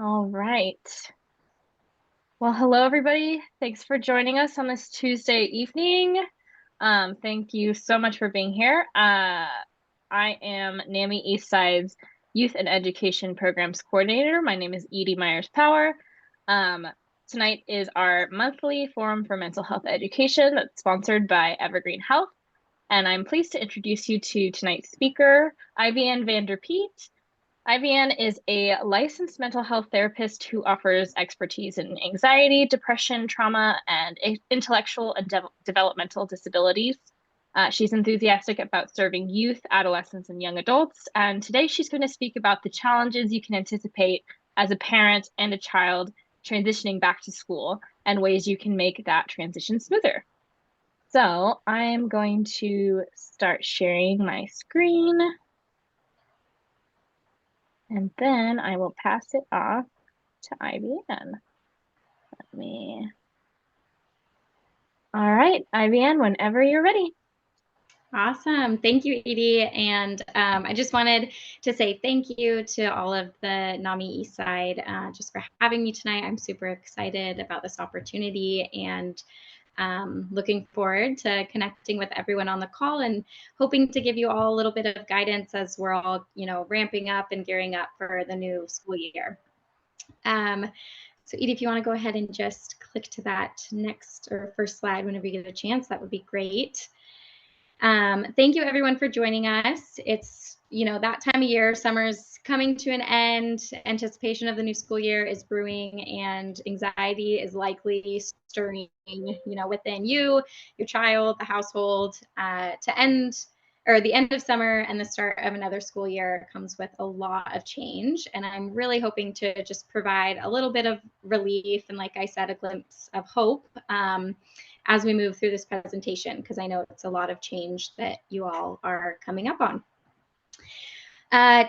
All right. Well, hello, everybody. Thanks for joining us on this Tuesday evening. Thank you so much for being here. I am NAMI Eastside's Youth and Education Programs Coordinator. My name is Edie Myers-Power. Tonight is our monthly Forum for Mental Health Education that's sponsored by Evergreen Health. And I'm pleased to introduce you to tonight's speaker, Ivyanne Vanderpeet. Ivyanne is a licensed mental health therapist who offers expertise in anxiety, depression, trauma, and intellectual and developmental disabilities. She's enthusiastic about serving youth, adolescents, and young adults. And today she's going to speak about the challenges you can anticipate as a parent and a child transitioning back to school and ways you can make that transition smoother. So I'm going to start sharing my screen. And then I will pass it off to Ivyanne. All right, Ivyanne, whenever you're ready. Awesome. Thank you, Edie. And I just wanted to say thank you to all of the NAMI Eastside just for having me tonight. I'm super excited about this opportunity and looking forward to connecting with everyone on the call and hoping to give you all a little bit of guidance as we're all, ramping up and gearing up for the new school year. So Edie, if you want to go ahead and just click to that next or first slide whenever you get a chance, that would be great. Thank you everyone for joining us. It's, that time of year, summer's coming to an end, anticipation of the new school year is brewing, and anxiety is likely stirring, within you, your child, the household, the end of summer and the start of another school year comes with a lot of change. And I'm really hoping to just provide a little bit of relief and, like I said, a glimpse of hope as we move through this presentation, because I know it's a lot of change that you all are coming up on.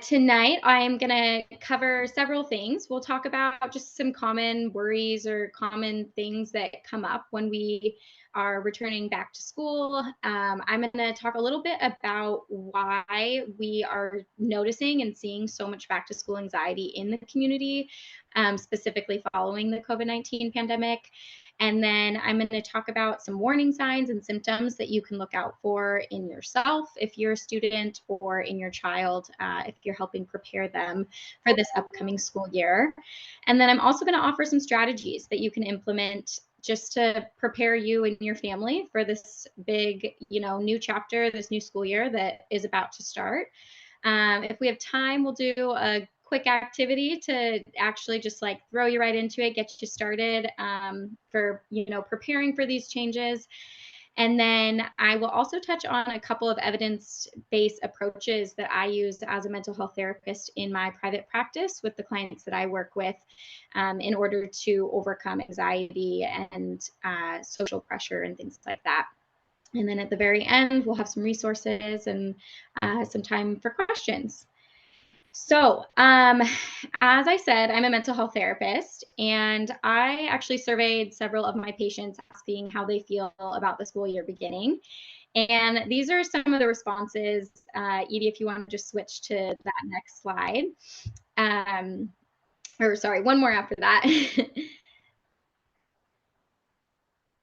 Tonight, I'm going to cover several things. We'll talk about just some common worries or common things that come up when we are returning back to school. I'm going to talk a little bit about why we are noticing and seeing so much back to school anxiety in the community, specifically following the COVID-19 pandemic. And then I'm going to talk about some warning signs and symptoms that you can look out for in yourself if you're a student, or in your child if you're helping prepare them for this upcoming school year. And then I'm also going to offer some strategies that you can implement just to prepare you and your family for this big, new chapter, this new school year that is about to start. If we have time, we'll do a quick activity to actually just like throw you right into it, get you started for, preparing for these changes. And then I will also touch on a couple of evidence-based approaches that I use as a mental health therapist in my private practice with the clients that I work with in order to overcome anxiety and social pressure and things like that. And then at the very end, we'll have some resources and some time for questions. So, as I said, I'm a mental health therapist, and I actually surveyed several of my patients asking how they feel about the school year beginning. And these are some of the responses. Edie, if you want to just switch to that next slide. Or sorry, one more after that.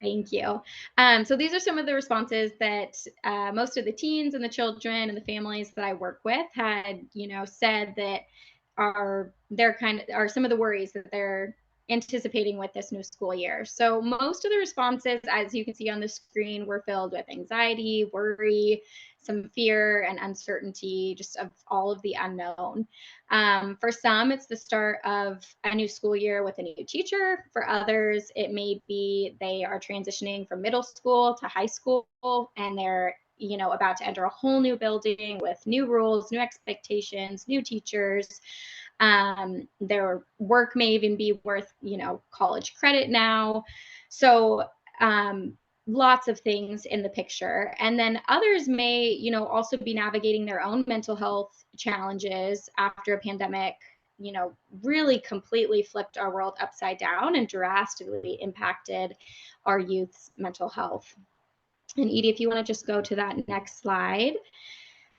Thank you. So these are some of the responses that most of the teens and the children and the families that I work with had, said that are some of the worries that they're anticipating with this new school year. So most of the responses, as you can see on the screen, were filled with anxiety, worry, some fear and uncertainty, just of all of the unknown. For some, it's the start of a new school year with a new teacher. For others, it may be they are transitioning from middle school to high school, and they're about to enter a whole new building with new rules, new expectations, new teachers. Their work may even be worth, college credit now. So lots of things in the picture. And then others may, also be navigating their own mental health challenges after a pandemic, really completely flipped our world upside down and drastically impacted our youth's mental health. And Edie, if you want to just go to that next slide.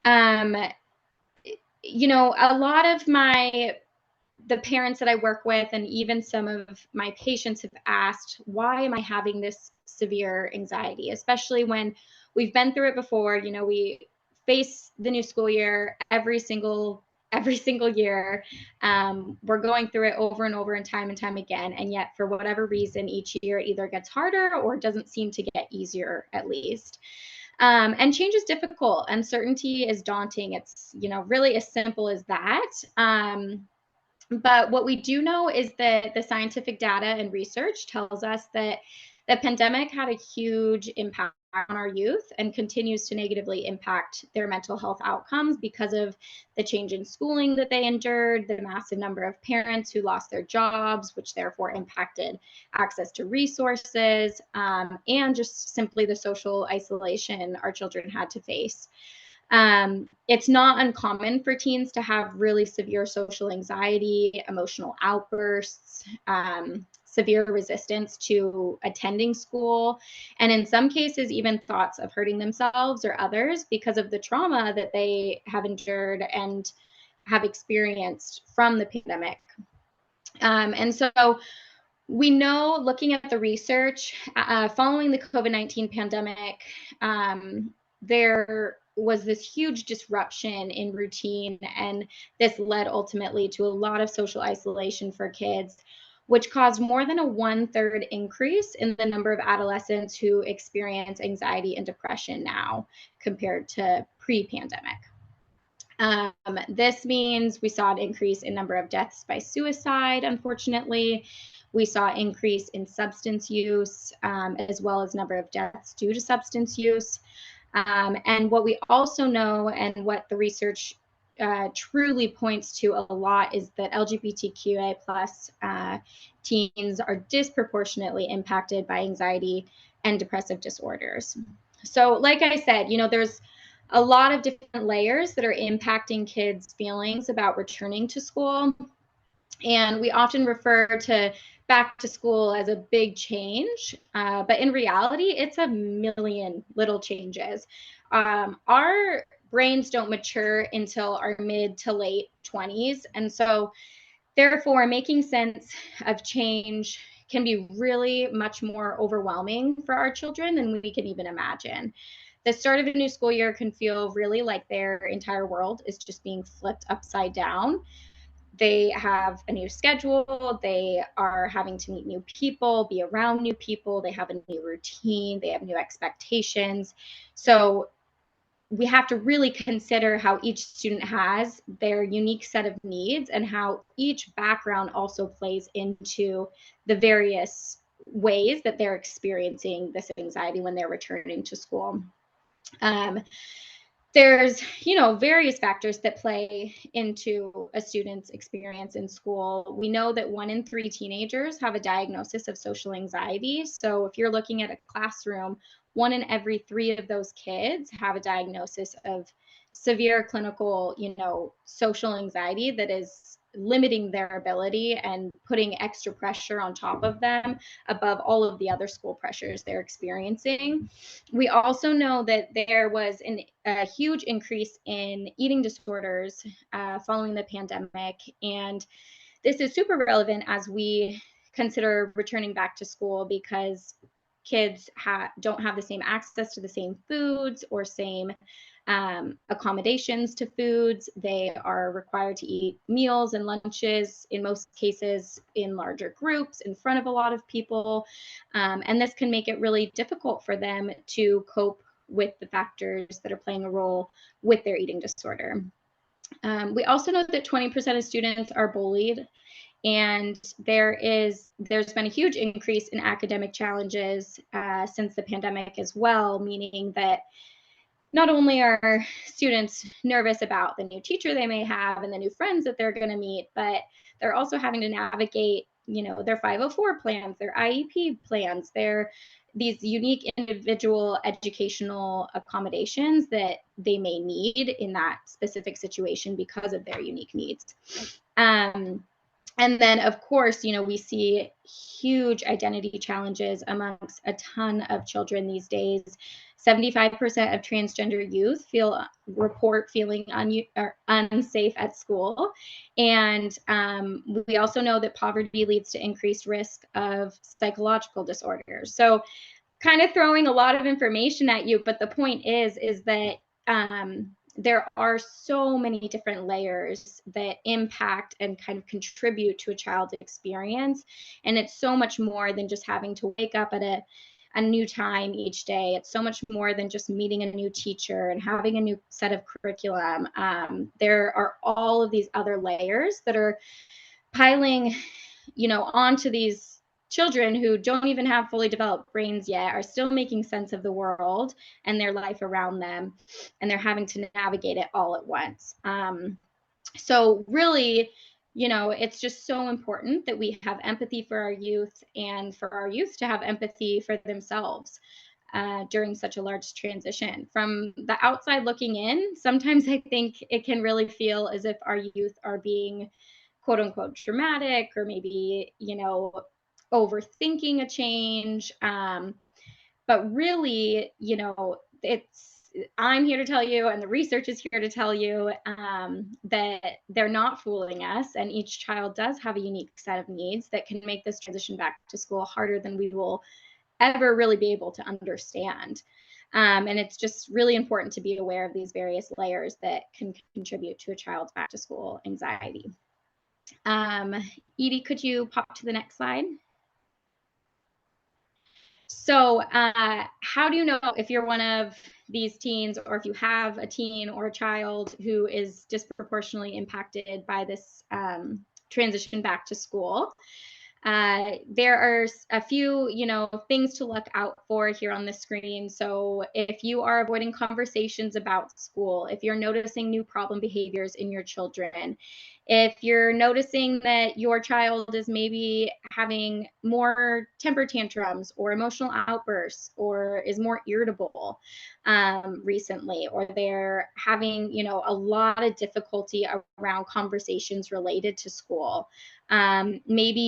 A lot of the parents that I work with and even some of my patients have asked, why am I having this severe anxiety, especially when we've been through it before. You know, we face the new school year every single year. We're going through it over and over and time again. And yet, for whatever reason, each year it either gets harder or doesn't seem to get easier, at least. And change is difficult. Uncertainty is daunting. It's, you know, really as simple as that. But what we do know is that the scientific data and research tells us that the pandemic had a huge impact on our youth and continues to negatively impact their mental health outcomes because of the change in schooling that they endured, the massive number of parents who lost their jobs, which therefore impacted access to resources, and just simply the social isolation our children had to face. It's not uncommon for teens to have really severe social anxiety, emotional outbursts, severe resistance to attending school, and in some cases, even thoughts of hurting themselves or others because of the trauma that they have endured and have experienced from the pandemic. And so we know, looking at the research, following the COVID-19 pandemic, there was this huge disruption in routine, and this led ultimately to a lot of social isolation for kids, which caused more than a 1/3 increase in the number of adolescents who experience anxiety and depression now compared to pre-pandemic. This means we saw an increase in number of deaths by suicide, unfortunately. We saw increase in substance use, as well as number of deaths due to substance use. And what we also know, and what the research truly points to a lot, is that LGBTQA plus teens are disproportionately impacted by anxiety and depressive disorders. So like I said, you know, there's a lot of different layers that are impacting kids' feelings about returning to school. And we often refer to back to school as a big change, but in reality, it's a million little changes. Our brains don't mature until our mid to late 20s. And so, therefore, making sense of change can be really much more overwhelming for our children than we can even imagine. The start of a new school year can feel really like their entire world is just being flipped upside down. They have a new schedule, they are having to meet new people, be around new people, they have a new routine, they have new expectations. So we have to really consider how each student has their unique set of needs and how each background also plays into the various ways that they're experiencing this anxiety when they're returning to school. There's, you know, various factors that play into a student's experience in school. We know that 1 in 3 teenagers have a diagnosis of social anxiety. So if you're looking at a classroom, 1 in every 3 of those kids have a diagnosis of severe clinical, you know, social anxiety that is limiting their ability and putting extra pressure on top of them above all of the other school pressures they're experiencing. We also know that there was a huge increase in eating disorders following the pandemic. And this is super relevant as we consider returning back to school, because kids don't have the same access to the same foods or same accommodations to foods. They are required to eat meals and lunches, in most cases, in larger groups in front of a lot of people. And this can make it really difficult for them to cope with the factors that are playing a role with their eating disorder. We also know that 20% of students are bullied, and there's been a huge increase in academic challenges since the pandemic as well, meaning that not only are students nervous about the new teacher they may have and the new friends that they're going to meet, but they're also having to navigate, you know, their 504 plans, their IEP plans, these unique individual educational accommodations that they may need in that specific situation because of their unique needs. And then, of course, we see huge identity challenges amongst a ton of children these days. 75% of transgender youth report feeling unsafe at school. And we also know that poverty leads to increased risk of psychological disorders. So kind of throwing a lot of information at you, but the point is that there are so many different layers that impact and kind of contribute to a child's experience. And it's so much more than just having to wake up at a new time each day. It's so much more than just meeting a new teacher and having a new set of curriculum. There are all of these other layers that are piling, onto these children who don't even have fully developed brains yet, are still making sense of the world and their life around them, and they're having to navigate it all at once. So really, it's just so important that we have empathy for our youth, and for our youth to have empathy for themselves during such a large transition. From the outside looking in, sometimes I think it can really feel as if our youth are being quote unquote dramatic, or maybe, overthinking a change. But really, I'm here to tell you, and the research is here to tell you, that they're not fooling us, and each child does have a unique set of needs that can make this transition back to school harder than we will ever really be able to understand. And it's just really important to be aware of these various layers that can contribute to a child's back to school anxiety. Edie, could you pop to the next slide? So how do you know if you're one of these teens, or if you have a teen or a child who is disproportionately impacted by this transition back to school? There are a few, things to look out for here on the screen. So if you are avoiding conversations about school, if you're noticing new problem behaviors in your children, if you're noticing that your child is maybe having more temper tantrums or emotional outbursts, or is more irritable recently, or they're having, a lot of difficulty around conversations related to school. Maybe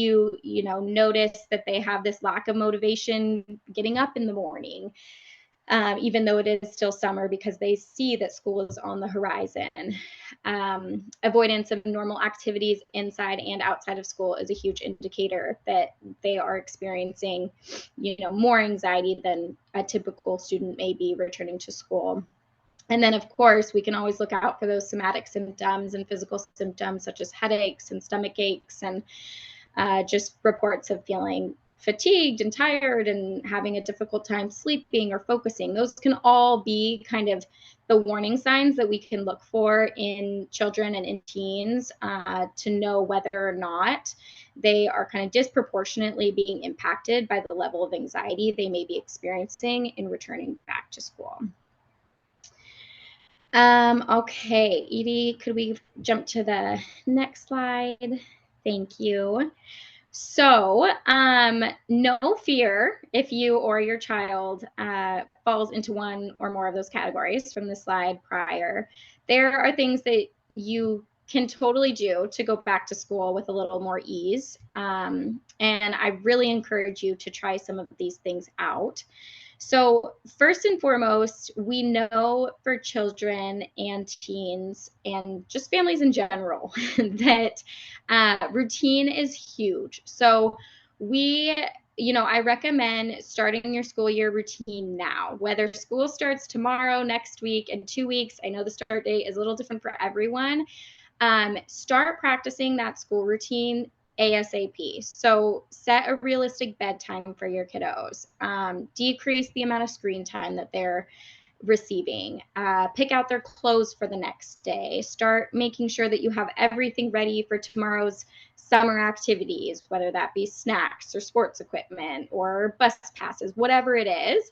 you notice that they have this lack of motivation getting up in the morning, even though it is still summer, because they see that school is on the horizon. Avoidance of normal activities inside and outside of school is a huge indicator that they are experiencing, more anxiety than a typical student may be returning to school. And then, of course, we can always look out for those somatic symptoms and physical symptoms, such as headaches and stomach aches, and just reports of feeling fatigued and tired and having a difficult time sleeping or focusing. Those can all be kind of the warning signs that we can look for in children and in teens to know whether or not they are kind of disproportionately being impacted by the level of anxiety they may be experiencing in returning back to school. Okay, Edie, could we jump to the next slide? Thank you. So, no fear if you or your child falls into one or more of those categories from the slide prior. There are things that you can totally do to go back to school with a little more ease. And I really encourage you to try some of these things out. So first and foremost, we know for children and teens and just families in general that routine is huge. So I recommend starting your school year routine now, whether school starts tomorrow, next week, in 2 weeks. I know the start date is a little different for everyone. Start practicing that school routine ASAP. So set a realistic bedtime for your kiddos. Decrease the amount of screen time that they're receiving. Pick out their clothes for the next day. Start making sure that you have everything ready for tomorrow's summer activities, whether that be snacks or sports equipment or bus passes, whatever it is,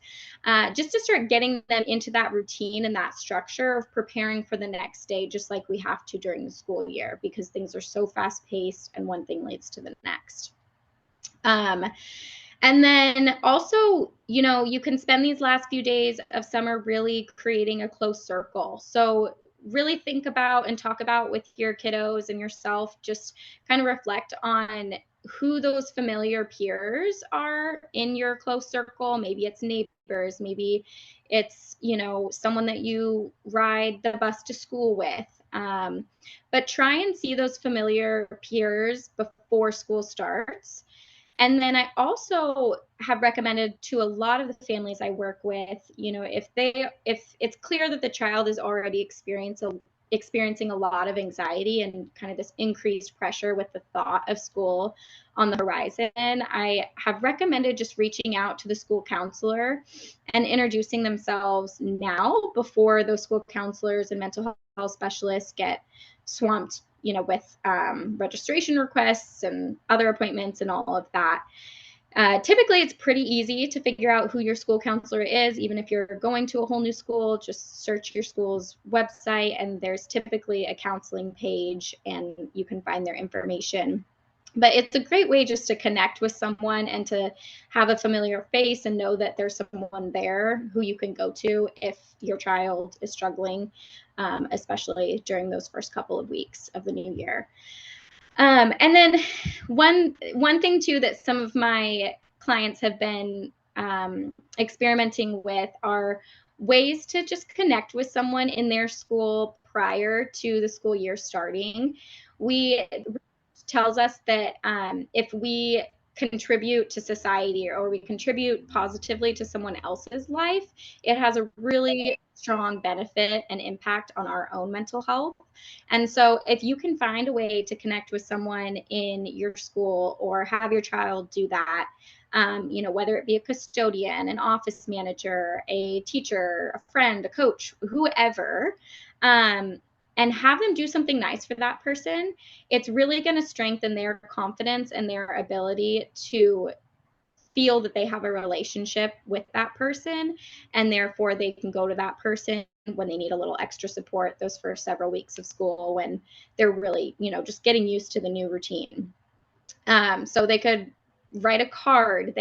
just to start getting them into that routine and that structure of preparing for the next day, just like we have to during the school year, because things are so fast paced and one thing leads to the next. And then also, you can spend these last few days of summer really creating a close circle. So really think about and talk about with your kiddos and yourself, just kind of reflect on who those familiar peers are in your close circle. Maybe it's neighbors, maybe it's, you know, someone that you ride the bus to school with. But try and see those familiar peers before school starts. And then I also have recommended to a lot of the families I work with, you know, if it's clear that the child is already experiencing a lot of anxiety and kind of this increased pressure with the thought of school on the horizon, I have recommended just reaching out to the school counselor and introducing themselves now before those school counselors and mental health specialists get swamped, you know, with registration requests and other appointments and all of that. Typically, it's pretty easy to figure out who your school counselor is. Even if you're going to a whole new school, just search your school's website, and there's typically a counseling page, and you can find their information. But it's a great way just to connect with someone and to have a familiar face and know that there's someone there who you can go to if your child is struggling, especially during those first couple of weeks of the new year. And then one thing too that some of my clients have been experimenting with are ways to just connect with someone in their school prior to the school year starting. We tells us that if we contribute to society or we contribute positively to someone else's life, it has a really strong benefit and impact on our own mental health. And so if you can find a way to connect with someone in your school or have your child do that, you know, whether it be a custodian, an office manager, a teacher, a friend, a coach, whoever, and have them do something nice for that person, it's really going to strengthen their confidence and their ability to feel that they have a relationship with that person, and therefore they can go to that person when they need a little extra support those first several weeks of school when they're really, you know, just getting used to the new routine. So they could write a card.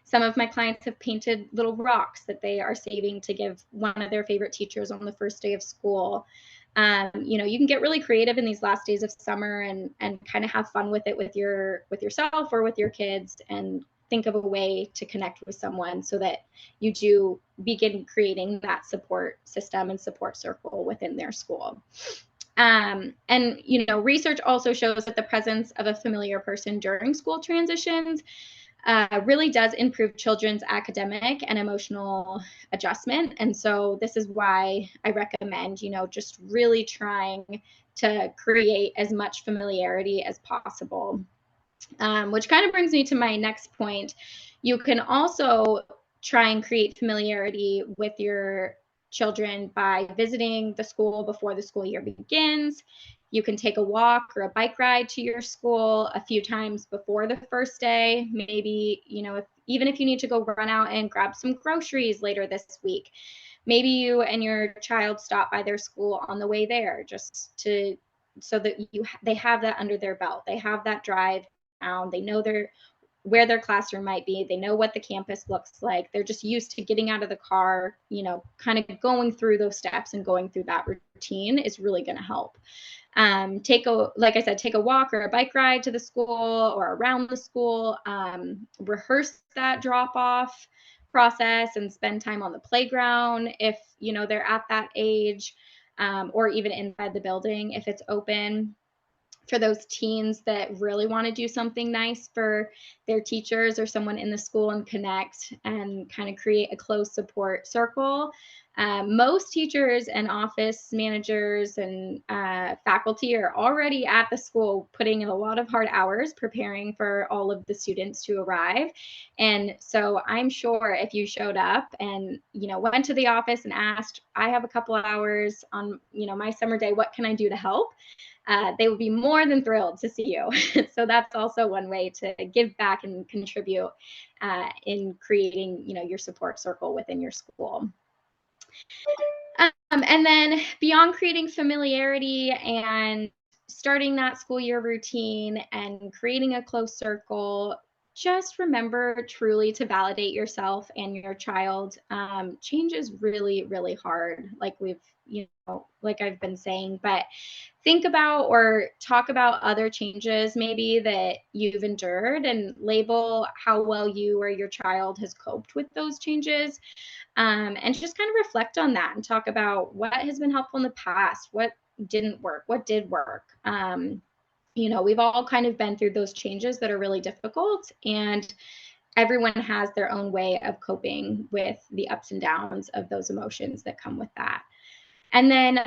Some of my clients have painted little rocks that they are saving to give one of their favorite teachers on the first day of school. You know, you can get really creative in these last days of summer and kind of have fun with it with yourself or with your kids, and think of a way to connect with someone so that you do begin creating that support system and support circle within their school. And, you know, research also shows that the presence of a familiar person during school transitions really does improve children's academic and emotional adjustment. And so this is why I recommend, you know, just really trying to create as much familiarity as possible. Which kind of brings me to my next point. You can also try and create familiarity with your children by visiting the school before the school year begins. You can take a walk or a bike ride to your school a few times before the first day. Maybe, you know, even if you need to go run out and grab some groceries later this week, maybe you and your child stop by their school on the way there, just to so that they have that under their belt. They have that drive down. They know where their classroom might be. They know what the campus looks like. They're just used to getting out of the car, you know, kind of going through those steps and going through that routine is really going to help. Like I said, take a walk or a bike ride to the school or around the school. Rehearse that drop off process and spend time on the playground if, you know, they're at that age, or even inside the building if it's open. For those teens that really want to do something nice for their teachers or someone in the school and connect and kind of create a close support circle. Most teachers and office managers and faculty are already at the school putting in a lot of hard hours preparing for all of the students to arrive. And so I'm sure if you showed up and, you know, went to the office and asked, I have a couple of hours on, you know, my summer day, what can I do to help? They would be more than thrilled to see you. So that's also one way to give back and contribute in creating, you know, your support circle within your school. And then beyond creating familiarity and starting that school year routine and creating a close circle, just remember truly to validate yourself and your child. Change is really, really hard, like we've like I've been saying, but think about or talk about other changes maybe that you've endured and label how well you or your child has coped with those changes. And just kind of reflect on that and talk about what has been helpful in the past, what didn't work, what did work. We've all kind of been through those changes that are really difficult, and everyone has their own way of coping with the ups and downs of those emotions that come with that. And then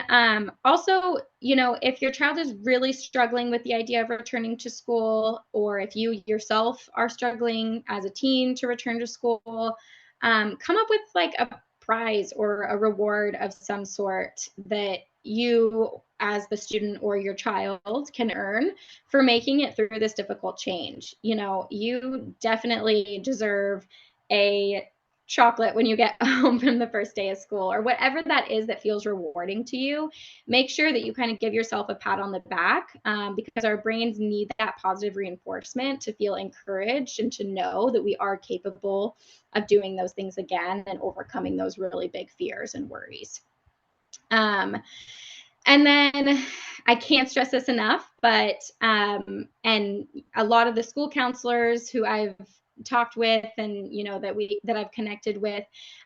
also, if your child is really struggling with the idea of returning to school, or if you yourself are struggling as a teen to return to school, come up with like a prize or a reward of some sort that you as the student or your child can earn for making it through this difficult change. You definitely deserve a chocolate when you get home from the first day of school, or whatever that is that feels rewarding to you. Make sure that you kind of give yourself a pat on the back, because our brains need that positive reinforcement to feel encouraged and to know that we are capable of doing those things again and overcoming those really big fears and worries. And then I can't stress this enough, but and a lot of the school counselors who I've talked with and that I've connected with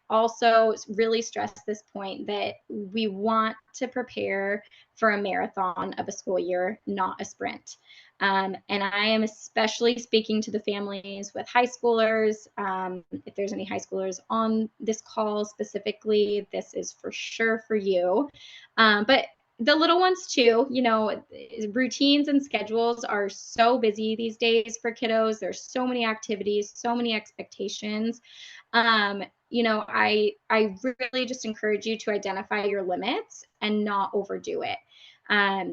also really stress this point that we want to prepare for a marathon of a school year, not a sprint. And I am especially speaking to the families with high schoolers. If there's any high schoolers on this call specifically, this is for sure for you. But the little ones too, routines and schedules are so busy these days for kiddos. There's so many activities, so many expectations. I really just encourage you to identify your limits and not overdo it.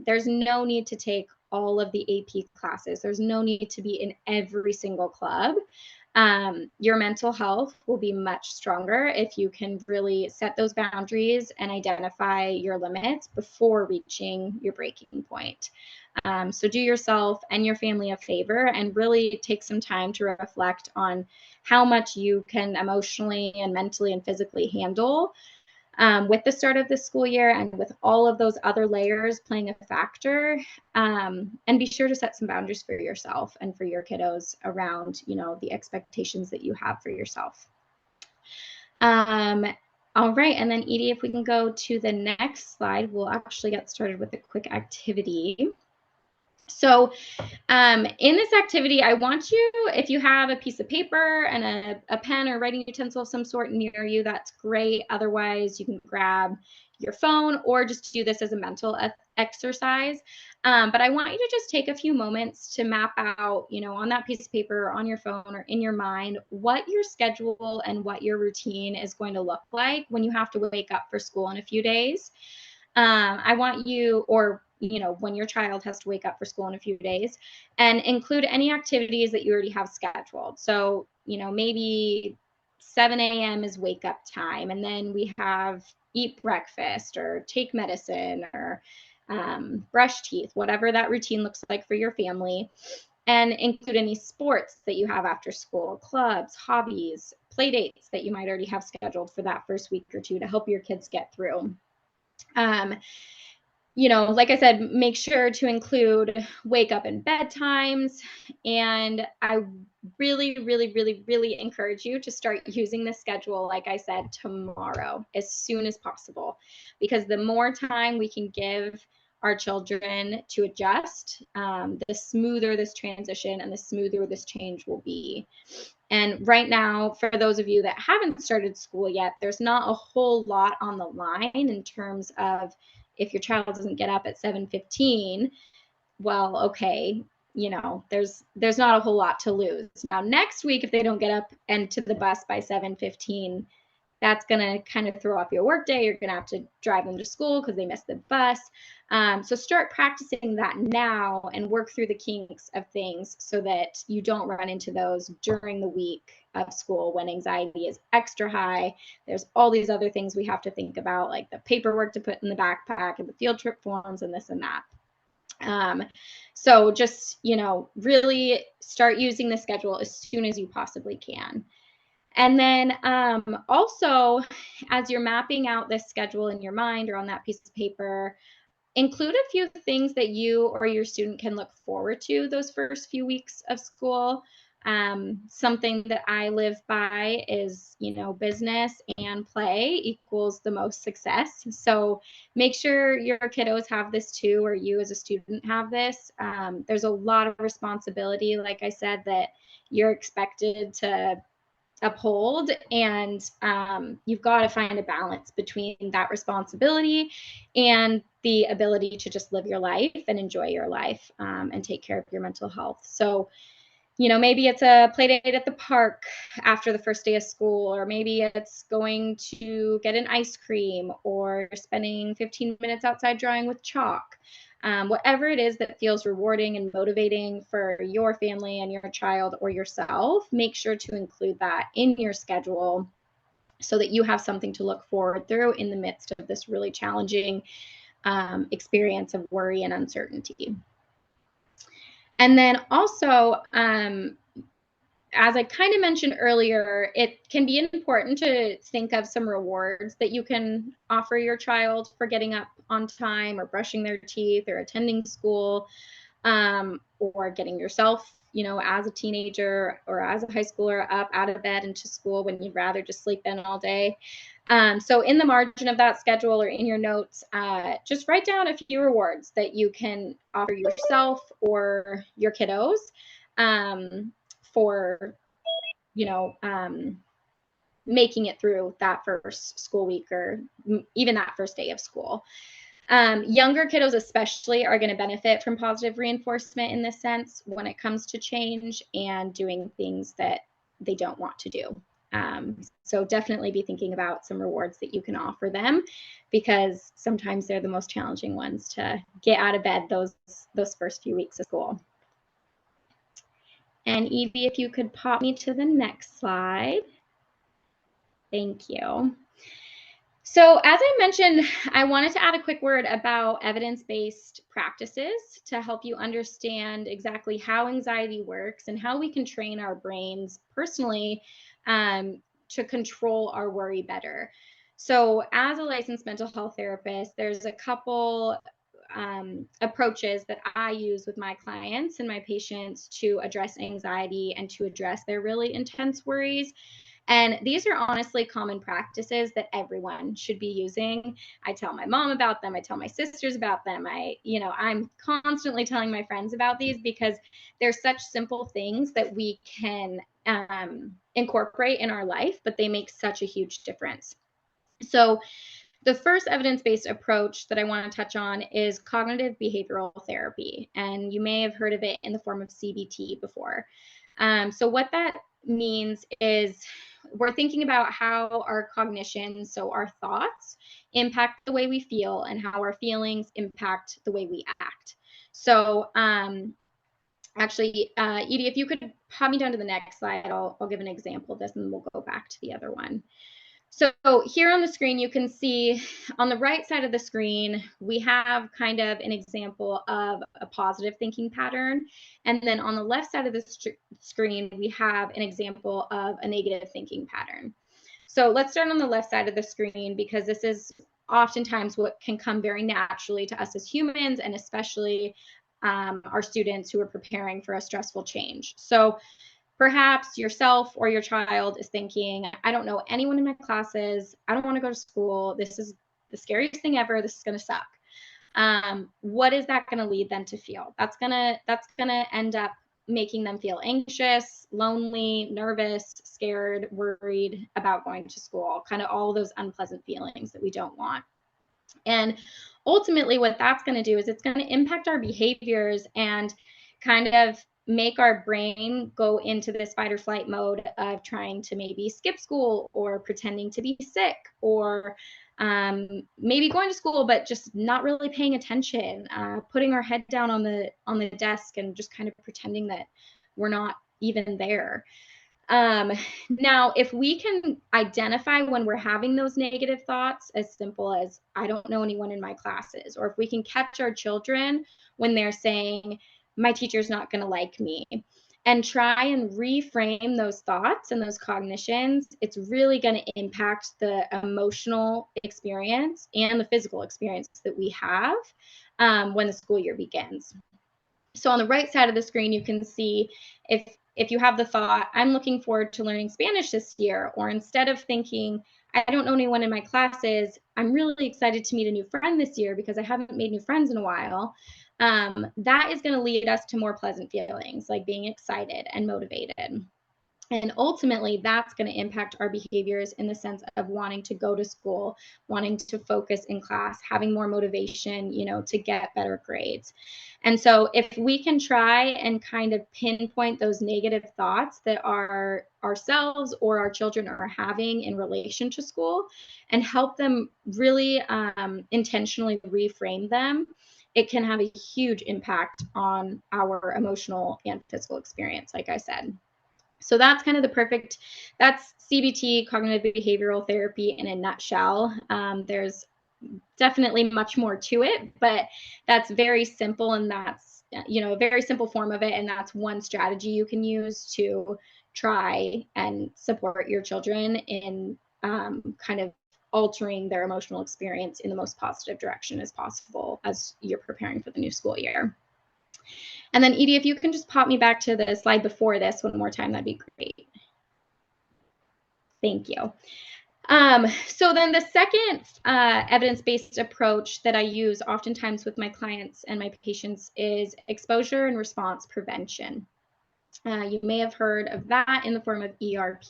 There's no need to take all of the AP classes. There's no need to be in every single club. Your mental health will be much stronger if you can really set those boundaries and identify your limits before reaching your breaking point. So do yourself and your family a favor and really take some time to reflect on how much you can emotionally and mentally and physically handle with the start of the school year and with all of those other layers playing a factor. And be sure to set some boundaries for yourself and for your kiddos around, the expectations that you have for yourself. All right, and then Edie, if we can go to the next slide, we'll actually get started with a quick activity. So in this activity, I want you, if you have a piece of paper and a pen or writing utensil of some sort near you, that's great. Otherwise, you can grab your phone or just do this as a mental exercise. But I want you to just take a few moments to map out, on that piece of paper or on your phone or in your mind, what your schedule and what your routine is going to look like when you have to wake up for school in a few days. I want you, or when your child has to wake up for school in a few days, and include any activities that you already have scheduled. So, maybe 7 a.m. is wake up time, and then we have eat breakfast or take medicine or brush teeth, whatever that routine looks like for your family, and include any sports that you have after school, clubs, hobbies, play dates that you might already have scheduled for that first week or two to help your kids get through. Like I said, make sure to include wake up and bed times. And I really, really, really, really encourage you to start using this schedule, like I said, tomorrow, as soon as possible, because the more time we can give our children to adjust, the smoother this transition and the smoother this change will be. And right now, for those of you that haven't started school yet, there's not a whole lot on the line in terms of if your child doesn't get up at 7:15, well, okay, there's not a whole lot to lose. Now, next week, if they don't get up and to the bus by 7:15, that's going to kind of throw off your workday. You're going to have to drive them to school because they missed the bus. So start practicing that now and work through the kinks of things so that you don't run into those during the week of school when anxiety is extra high. There's all these other things we have to think about, like the paperwork to put in the backpack and the field trip forms and this and that. So just, really start using the schedule as soon as you possibly can. And then also, as you're mapping out this schedule in your mind or on that piece of paper, include a few things that you or your student can look forward to those first few weeks of school. Something that I live by is, business and play equals the most success. So make sure your kiddos have this too, or you as a student have this. There's a lot of responsibility, like I said, that you're expected to uphold, and you've got to find a balance between that responsibility and the ability to just live your life and enjoy your life, and take care of your mental health. So maybe it's a play date at the park after the first day of school, or maybe it's going to get an ice cream or spending 15 minutes outside drawing with chalk. Whatever it is that feels rewarding and motivating for your family and your child or yourself, make sure to include that in your schedule so that you have something to look forward through in the midst of this really challenging experience of worry and uncertainty. And then also, as I kind of mentioned earlier, it can be important to think of some rewards that you can offer your child for getting up on time or brushing their teeth or attending school, or getting yourself, as a teenager or as a high schooler up out of bed and to school when you'd rather just sleep in all day. So in the margin of that schedule or in your notes, just write down a few rewards that you can offer yourself or your kiddos, for making it through that first school week or even that first day of school. Younger kiddos especially are going to benefit from positive reinforcement in this sense when it comes to change and doing things that they don't want to do. So definitely be thinking about some rewards that you can offer them, because sometimes they're the most challenging ones to get out of bed those first few weeks of school. And Evie, if you could pop me to the next slide. Thank you. So as I mentioned, I wanted to add a quick word about evidence-based practices to help you understand exactly how anxiety works and how we can train our brains personally to control our worry better. So as a licensed mental health therapist, there's a couple approaches that I use with my clients and my patients to address anxiety and to address their really intense worries. And these are honestly common practices that everyone should be using. I tell my mom about them. I tell my sisters about them. I'm constantly telling my friends about these because they're such simple things that we can incorporate in our life, but they make such a huge difference. So the first evidence-based approach that I want to touch on is cognitive behavioral therapy. And you may have heard of it in the form of CBT before. So what that means is we're thinking about how our cognition, so our thoughts, impact the way we feel and how our feelings impact the way we act. So actually, Edie, if you could pop me down to the next slide, I'll give an example of this and we'll go back to the other one. So here on the screen, you can see on the right side of the screen, we have kind of an example of a positive thinking pattern. And then on the left side of the screen, we have an example of a negative thinking pattern. So let's start on the left side of the screen, because this is oftentimes what can come very naturally to us as humans, and especially our students who are preparing for a stressful change. So perhaps yourself or your child is thinking, I don't know anyone in my classes. I don't want to go to school. This is the scariest thing ever. This is going to suck. What is that going to lead them to feel? That's going to end up making them feel anxious, lonely, nervous, scared, worried about going to school, kind of all those unpleasant feelings that we don't want. And ultimately what that's going to do is it's going to impact our behaviors and kind of make our brain go into this fight or flight mode of trying to maybe skip school or pretending to be sick, or maybe going to school but just not really paying attention, putting our head down on the desk and just kind of pretending that we're not even there. Now, if we can identify when we're having those negative thoughts, as simple as, I don't know anyone in my classes, or if we can catch our children when they're saying, my teacher's not going to like me, and try and reframe those thoughts and those cognitions, it's really going to impact the emotional experience and the physical experience that we have when the school year begins. So on the right side of the screen, you can see if you have the thought, I'm looking forward to learning Spanish this year, or instead of thinking, I don't know anyone in my classes, I'm really excited to meet a new friend this year because I haven't made new friends in a while. That is going to lead us to more pleasant feelings, like being excited and motivated. And ultimately, that's going to impact our behaviors in the sense of wanting to go to school, wanting to focus in class, having more motivation, to get better grades. And so if we can try and kind of pinpoint those negative thoughts that our ourselves or our children are having in relation to school and help them really intentionally reframe them, it can have a huge impact on our emotional and physical experience, like I said. So that's kind of that's CBT, cognitive behavioral therapy, in a nutshell. There's definitely much more to it, but that's very simple, and that's, a very simple form of it. And that's one strategy you can use to try and support your children in kind of altering their emotional experience in the most positive direction as possible as you're preparing for the new school year. And then Edie, if you can just pop me back to the slide before this one more time, that'd be great. Thank you. So then the second evidence-based approach that I use oftentimes with my clients and my patients is exposure and response prevention. You may have heard of that in the form of ERP.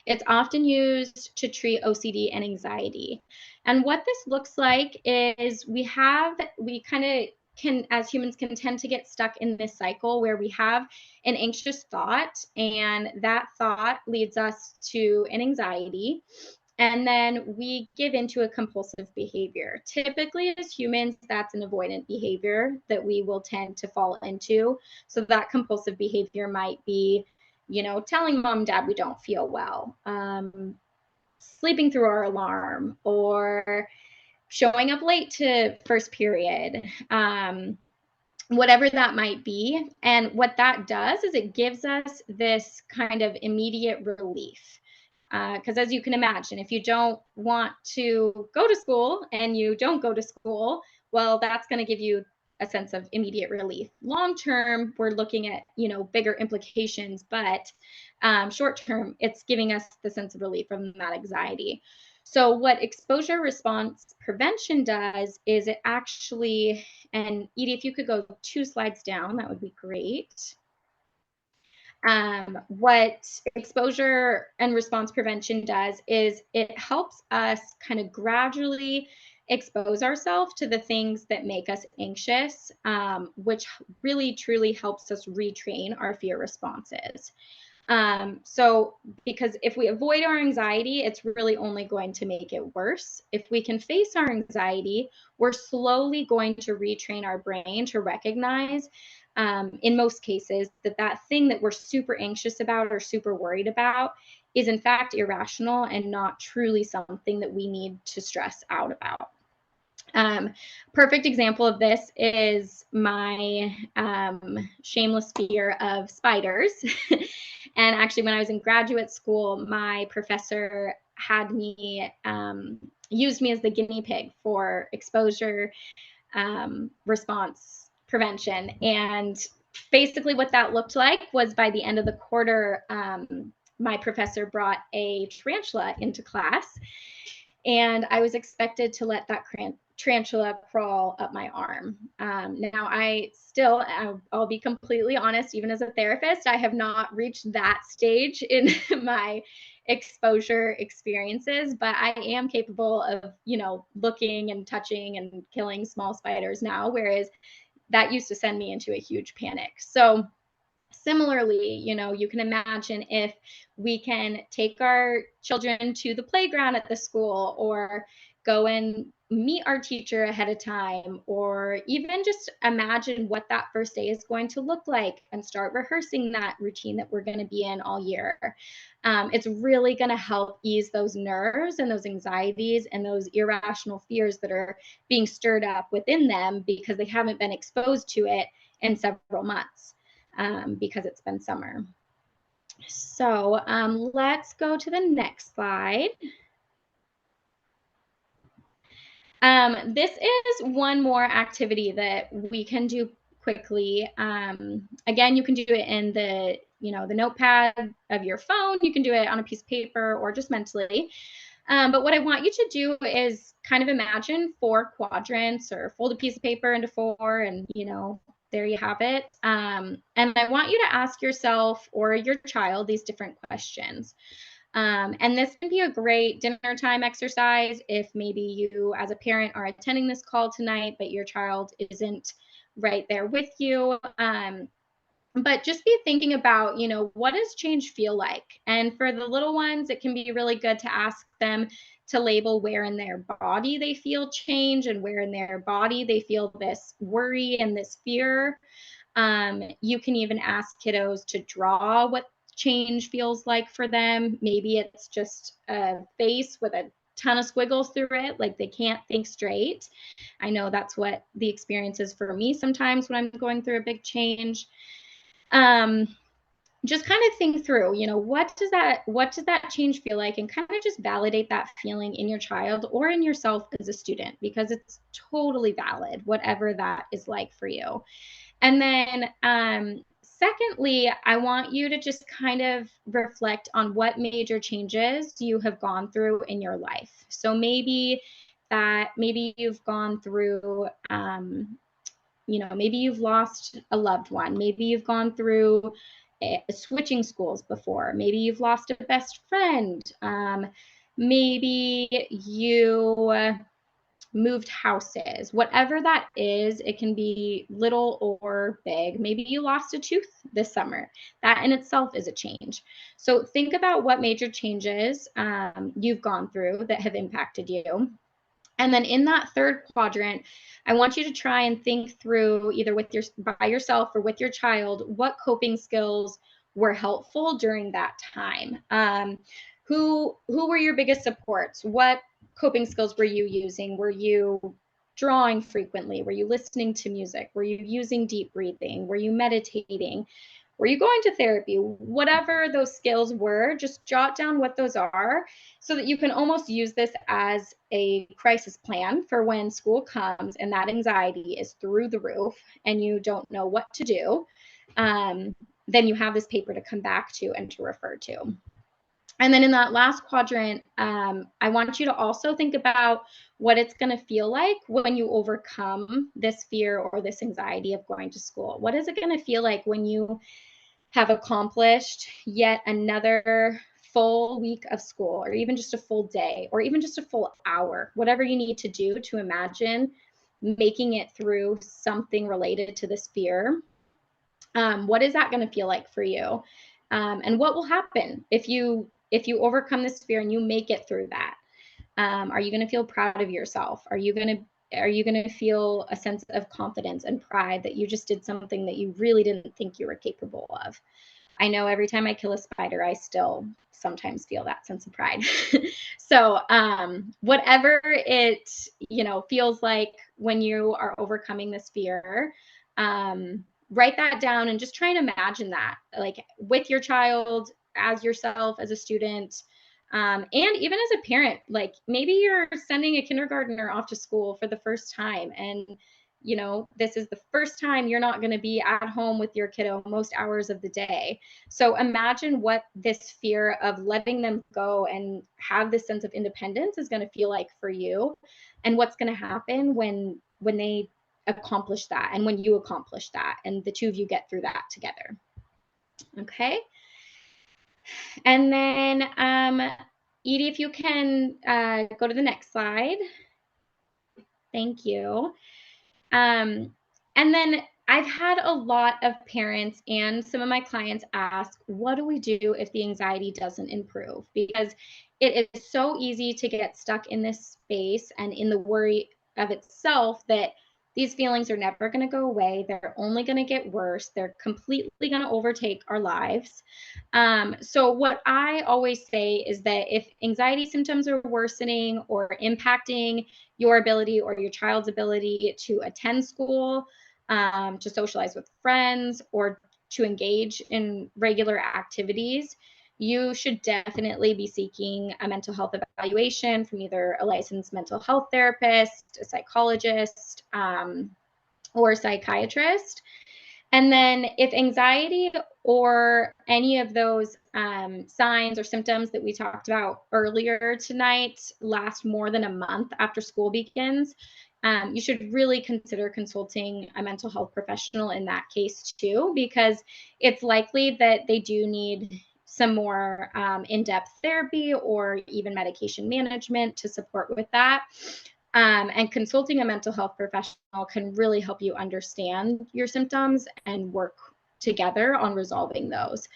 It's often used to treat OCD and anxiety. And what this looks like is we kind of can, as humans, can tend to get stuck in this cycle where we have an anxious thought, and that thought leads us to an anxiety. And then we give into a compulsive behavior. Typically, as humans, that's an avoidant behavior that we will tend to fall into. So that compulsive behavior might be, telling mom and dad we don't feel well, sleeping through our alarm, or showing up late to first period, whatever that might be. And what that does is it gives us this kind of immediate relief. Because as you can imagine, if you don't want to go to school and you don't go to school, well, that's going to give you a sense of immediate relief. Long term, we're looking at, bigger implications, but short term, it's giving us the sense of relief from that anxiety. So what exposure response prevention does is it actually, and Edie, if you could go 2 slides down, that would be great. What exposure and response prevention does is it helps us kind of gradually expose ourselves to the things that make us anxious, which really truly helps us retrain our fear responses. So because if we avoid our anxiety, it's really only going to make it worse. If we can face our anxiety, we're slowly going to retrain our brain to recognize, in most cases, that thing that we're super anxious about or super worried about is in fact irrational and not truly something that we need to stress out about. Perfect example of this is my shameless fear of spiders. And actually, when I was in graduate school, my professor had me used me as the guinea pig for exposure response prevention. And basically what that looked like was, by the end of the quarter, my professor brought a tarantula into class, and I was expected to let that tarantula crawl up my arm. Now, I'll be completely honest, even as a therapist, I have not reached that stage in my exposure experiences, but I am capable of, looking and touching and killing small spiders now, whereas that used to send me into a huge panic. So similarly, you can imagine if we can take our children to the playground at the school, or go and meet our teacher ahead of time, or even just imagine what that first day is going to look like and start rehearsing that routine that we're going to be in all year. It's really going to help ease those nerves and those anxieties and those irrational fears that are being stirred up within them because they haven't been exposed to it in several months. because it's been summer. So let's go to the next slide. This is one more activity that we can do quickly. Again, you can do it in the notepad of your phone. You can do it on a piece of paper or just mentally. But what I want you to do is kind of imagine 4 quadrants, or fold a piece of paper into 4, and there you have it. And I want you to ask yourself or your child these different questions. And this can be a great dinner time exercise if maybe you as a parent are attending this call tonight, but your child isn't right there with you. But just be thinking about, what does change feel like? And for the little ones, it can be really good to ask them to label where in their body they feel change and where in their body they feel this worry and this fear. You can even ask kiddos to draw what change feels like for them. Maybe it's just a face with a ton of squiggles through it, like they can't think straight. I know that's what the experience is for me sometimes when I'm going through a big change. Just kind of think through, what does that change feel like, and kind of just validate that feeling in your child or in yourself as a student, because it's totally valid, whatever that is like for you. And then secondly, I want you to just kind of reflect on what major changes you have gone through in your life. So maybe you've gone through maybe you've lost a loved one. Maybe you've gone through switching schools before. Maybe you've lost a best friend. Maybe you moved houses. Whatever that is, it can be little or big. Maybe you lost a tooth this summer. That in itself is a change. So think about what major changes you've gone through that have impacted you. And then in that third quadrant, I want you to try and think through, either by yourself or with your child, what coping skills were helpful during that time. Who were your biggest supports? What coping skills were you using? Were you drawing frequently? Were you listening to music? Were you using deep breathing? Were you meditating? Were you going to therapy? Whatever those skills were, just jot down what those are, so that you can almost use this as a crisis plan for when school comes and that anxiety is through the roof and you don't know what to do. Then you have this paper to come back to and to refer to. And then in that last quadrant, I want you to also think about what it's going to feel like when you overcome this fear or this anxiety of going to school. What is it going to feel like when you have accomplished yet another full week of school, or even just a full day, or even just a full hour, whatever you need to do to imagine making it through something related to this fear? What is that going to feel like for you? And what will happen if you overcome this fear and you make it through that? Are you going to feel proud of yourself? Are you going to feel a sense of confidence and pride that you just did something that you really didn't think you were capable of? I know every time I kill a spider, I still sometimes feel that sense of pride. So whatever it feels like when you are overcoming this fear, write that down and just try and imagine that, like, with your child, as yourself, as a student, and even as a parent. Like, maybe you're sending a kindergartner off to school for the first time, and this is the first time you're not going to be at home with your kiddo most hours of the day. So imagine what this fear of letting them go and have this sense of independence is going to feel like for you, and what's going to happen when they accomplish that, and when you accomplish that, and the two of you get through that together. Okay. And then Edie, if you can go to the next slide. Thank you. And then I've had a lot of parents and some of my clients ask, what do we do if the anxiety doesn't improve? Because it is so easy to get stuck in this space and in the worry of itself that these feelings are never going to go away. They're only going to get worse. They're completely going to overtake our lives. So what I always say is that if anxiety symptoms are worsening or impacting your ability or your child's ability to attend school, to socialize with friends, or to engage in regular activities, you should definitely be seeking a mental health evaluation from either a licensed mental health therapist, a psychologist, or a psychiatrist. And then if anxiety or any of those signs or symptoms that we talked about earlier tonight last more than a month after school begins, you should really consider consulting a mental health professional in that case too, because it's likely that they do need some more in-depth therapy or even medication management to support with that. And consulting a mental health professional can really help you understand your symptoms and work together on resolving those.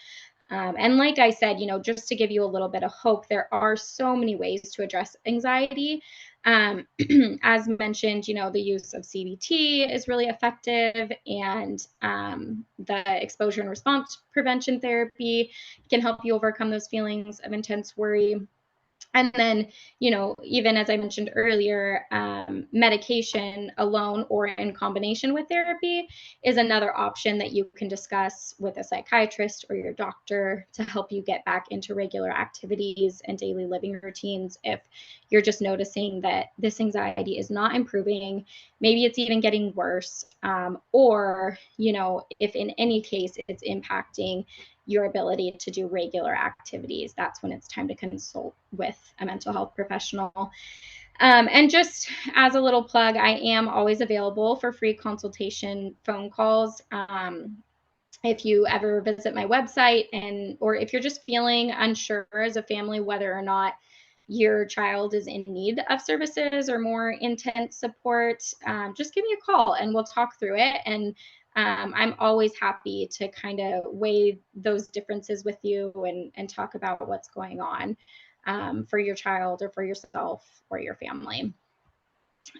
And like I said, just to give you a little bit of hope, there are so many ways to address anxiety. As mentioned, the use of CBT is really effective, and the exposure and response prevention therapy can help you overcome those feelings of intense worry. And then, even as I mentioned earlier, medication alone or in combination with therapy is another option that you can discuss with a psychiatrist or your doctor to help you get back into regular activities and daily living routines if you're just noticing that this anxiety is not improving. Maybe it's even getting worse. Or, if in any case it's impacting your ability to do regular activities, that's when it's time to consult with a mental health professional. And just as a little plug, I am always available for free consultation phone calls. If you ever visit my website, or if you're just feeling unsure as a family whether or not your child is in need of services or more intense support, just give me a call and we'll talk through it. And I'm always happy to kind of weigh those differences with you and talk about what's going on for your child or for yourself or your family.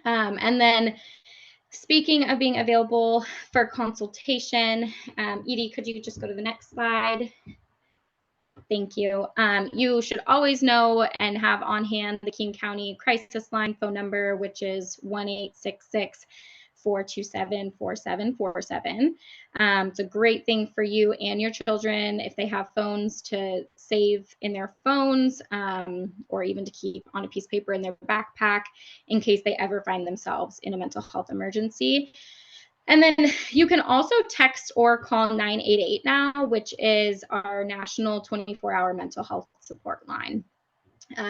And then speaking of being available for consultation, Edie, could you just go to the next slide? Thank you. You should always know and have on hand the King County Crisis Line phone number, which is 1-866-427-4747. It's a great thing for you and your children if they have phones to save in their phones, or even to keep on a piece of paper in their backpack in case they ever find themselves in a mental health emergency. And then you can also text or call 988 now, which is our national 24-hour mental health support line.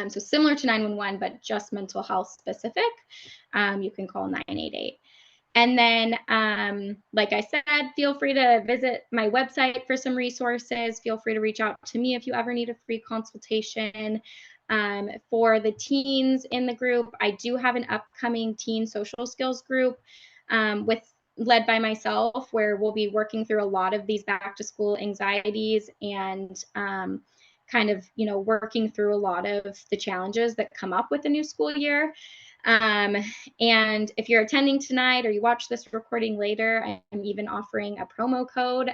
So similar to 911, but just mental health specific, you can call 988. And then, like I said, feel free to visit my website for some resources. Feel free to reach out to me if you ever need a free consultation. For the teens in the group, I do have an upcoming teen social skills group led by myself, where we'll be working through a lot of these back to school anxieties and kind of, working through a lot of the challenges that come up with the new school year. And if you're attending tonight or you watch this recording later, I'm even offering a promo code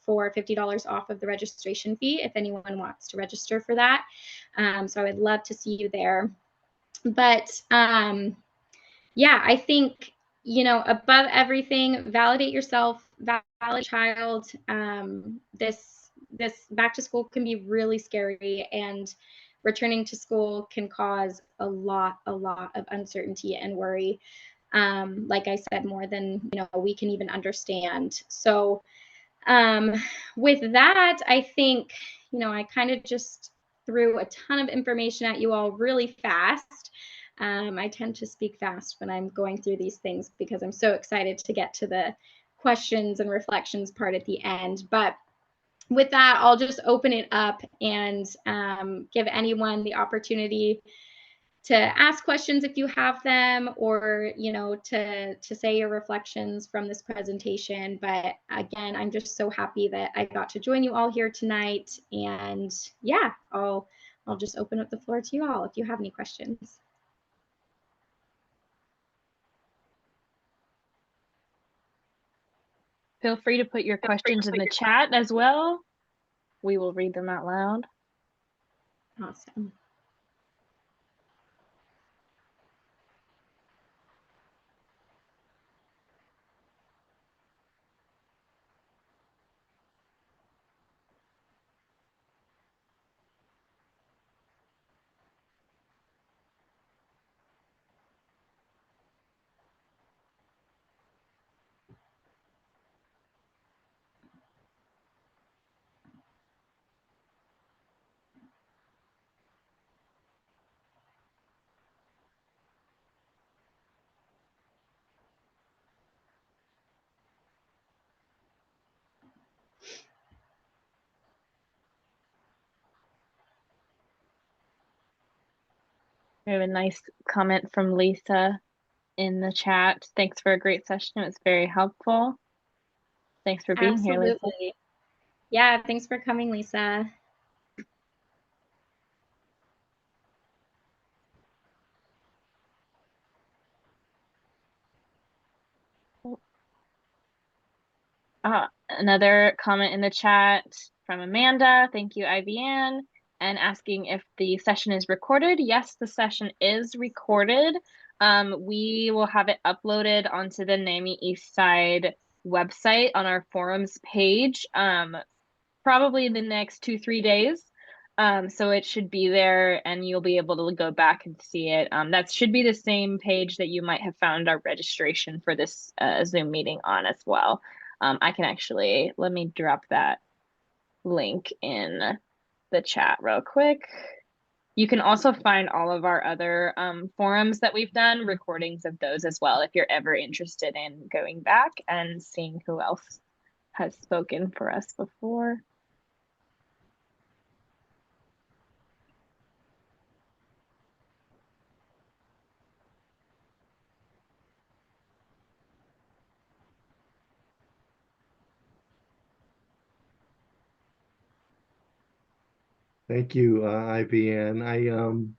for $50 off of the registration fee if anyone wants to register for that. So I would love to see you there. But yeah, I think, above everything, validate yourself, validate child. This back to school can be really scary, and returning to school can cause a lot of uncertainty and worry. Like I said, more than we can even understand. So with that, I think I kind of just threw a ton of information at you all really fast. I tend to speak fast when I'm going through these things because I'm so excited to get to the questions and reflections part at the end. But with that, I'll just open it up and give anyone the opportunity to ask questions if you have them, or to say your reflections from this presentation. But again, I'm just so happy that I got to join you all here tonight. And yeah, I'll just open up the floor to you all if you have any questions. Feel free to put your questions in the chat as well. We will read them out loud. Awesome. We have a nice comment from Lisa in the chat. Thanks for a great session. It was very helpful. Thanks for being here, Lisa. Absolutely. Yeah, thanks for coming, Lisa. Another comment in the chat from Amanda. Thank you, Ivyanne. And asking if the session is recorded. Yes, the session is recorded. We will have it uploaded onto the NAMI Eastside website on our forums page, probably in the next 2-3 days. So it should be there and you'll be able to go back and see it. That should be the same page that you might have found our registration for this Zoom meeting on as well. I can actually, let me drop that link in the chat real quick. You can also find all of our other forums that we've done, recordings of those as well, if you're ever interested in going back and seeing who else has spoken for us before. Thank you, Ivyanne.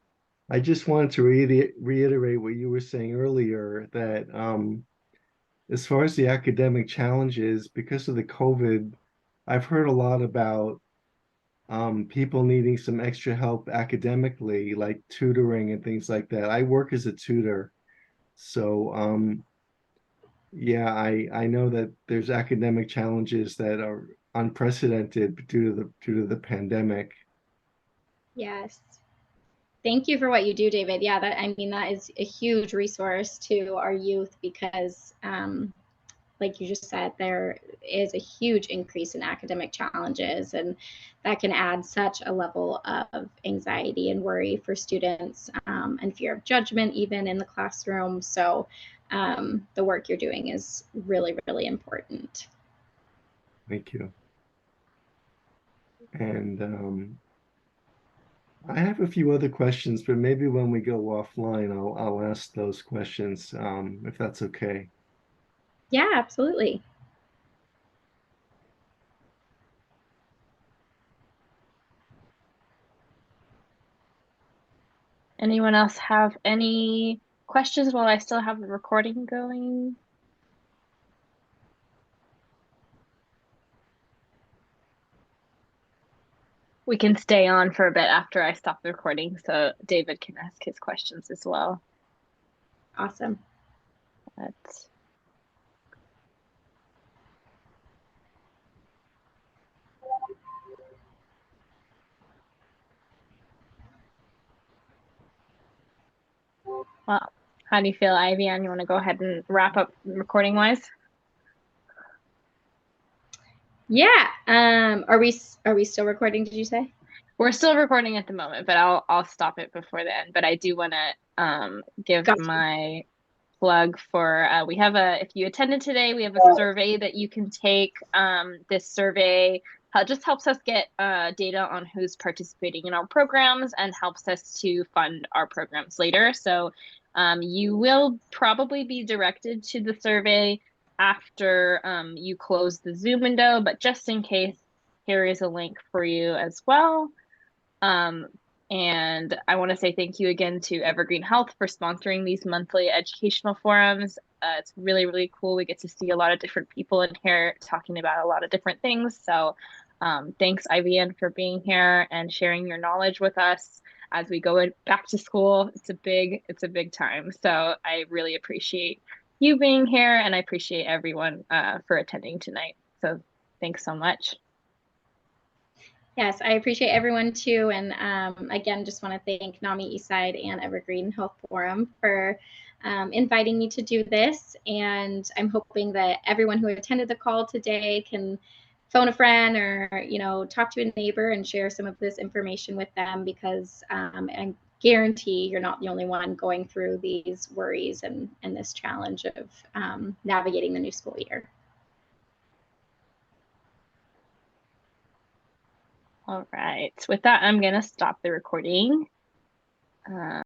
I just wanted to reiterate what you were saying earlier, that as far as the academic challenges, because of the COVID, I've heard a lot about people needing some extra help academically, like tutoring and things like that. I work as a tutor, so yeah, I know that there's academic challenges that are unprecedented due to the pandemic. Yes. Thank you for what you do, David. Yeah, that is a huge resource to our youth because, like you just said, there is a huge increase in academic challenges, and that can add such a level of anxiety and worry for students, and fear of judgment even in the classroom. So the work you're doing is really, really important. Thank you. And I have a few other questions, but maybe when we go offline, I'll ask those questions, if that's okay. Yeah, absolutely. Anyone else have any questions while I still have the recording going? We can stay on for a bit after I stop the recording so David can ask his questions as well. Awesome. Well, how do you feel, Ivyanne? You want to go ahead and wrap up recording wise? Yeah. Are we still recording, did you say? We're still recording at the moment, but I'll stop it before the end. But I do want to give Gotcha. my plug for we have if you attended today, we have a survey that you can take. This survey just helps us get data on who's participating in our programs and helps us to fund our programs later. So you will probably be directed to the survey after you close the Zoom window, but just in case, here is a link for you as well. And I want to say thank you again to Evergreen Health for sponsoring these monthly educational forums. It's really, really cool. We get to see a lot of different people in here talking about a lot of different things. So thanks, Ivyanne, for being here and sharing your knowledge with us as we go back to school. It's a big time. So I really appreciate you being here, and I appreciate everyone for attending tonight. So thanks so much. Yes, I appreciate everyone too. And again, just want to thank NAMI Eastside and Evergreen Health Forum for inviting me to do this. And I'm hoping that everyone who attended the call today can phone a friend or, talk to a neighbor and share some of this information with them, because I guarantee you're not the only one going through these worries and this challenge of navigating the new school year. All right. With that, I'm going to stop the recording.